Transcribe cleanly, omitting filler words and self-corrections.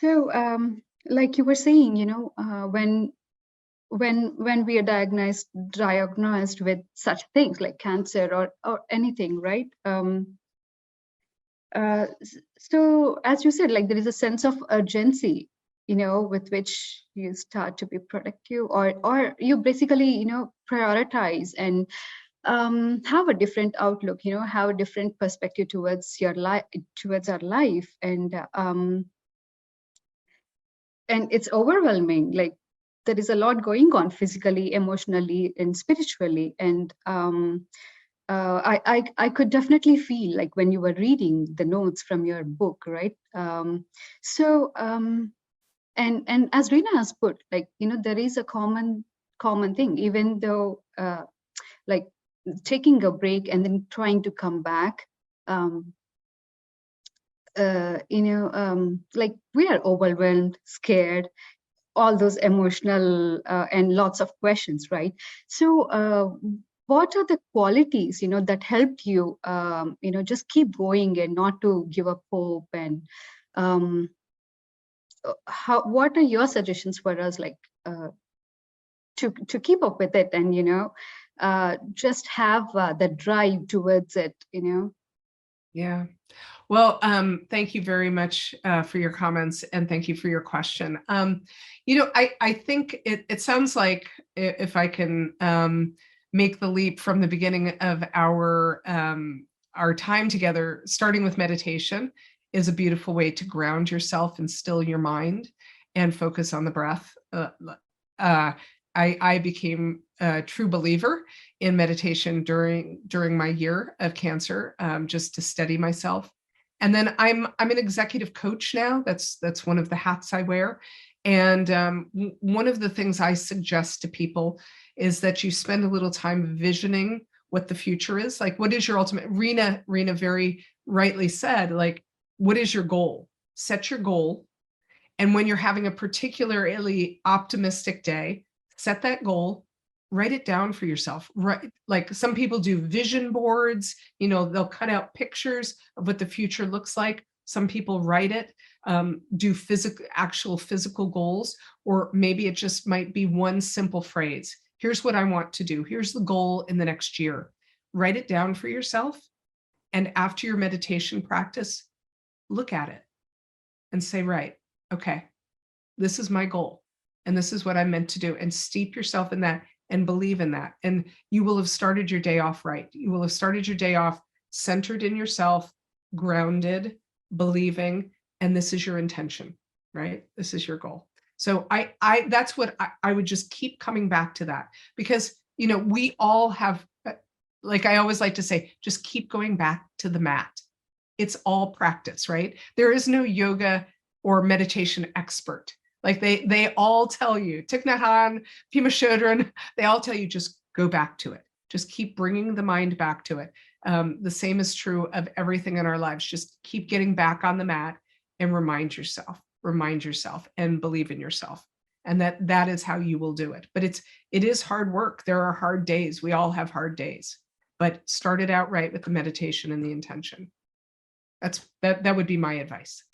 So, like you were saying, when we are diagnosed with such things like cancer or anything, right? So as you said, like there is a sense of urgency, with which you start to be productive, or you basically, prioritize and have a different outlook, have a different perspective towards your life, towards our life, and it's overwhelming. Like there is a lot going on physically, emotionally, and spiritually, and I could definitely feel like when you were reading the notes from your book, right? So and as Rina has put, like, there is a common thing, even though like taking a break and then trying to come back. Um, like we are overwhelmed, scared, all those emotional and lots of questions, right? So what are the qualities, that helped you, just keep going and not to give up hope? And um, what are your suggestions for us, like to keep up with it, and just have the drive towards it, Yeah. Well, thank you very much for your comments, and thank you for your question. I think it sounds like, if I can make the leap from the beginning of our time together, starting with meditation is a beautiful way to ground yourself and still your mind and focus on the breath. I became a true believer in meditation during my year of cancer, just to steady myself. And then I'm an executive coach now. That's one of the hats I wear. And one of the things I suggest to people is that you spend a little time visioning what the future is. Like, what is your ultimate? Rena very rightly said, like, what is your goal? Set your goal. And when you're having a particularly optimistic day, set that goal, write it down for yourself. Right, like some people do vision boards, they'll cut out pictures of what the future looks like. Some people write it, do actual physical goals, or maybe it just might be one simple phrase. Here's what I want to do. Here's the goal in the next year. Write it down for yourself. And after your meditation practice, look at it and say, right, okay, this is my goal. And this is what I'm meant to do. And steep yourself in that and believe in that. And you will have started your day off right. You will have started your day off centered in yourself, grounded, believing, and this is your intention, right? This is your goal. So that's what I would just keep coming back to, that, because, we all have, like I always like to say, just keep going back to the mat. It's all practice, right? There is no yoga or meditation expert. Like they all tell you, Thich Nhat Hanh, Pema Chodron, they all tell you, just go back to it. Just keep bringing the mind back to it. The same is true of everything in our lives. Just keep getting back on the mat and remind yourself and believe in yourself. And that is how you will do it. But it is hard work. There are hard days. We all have hard days, but start it out right with the meditation and the intention. That would be my advice.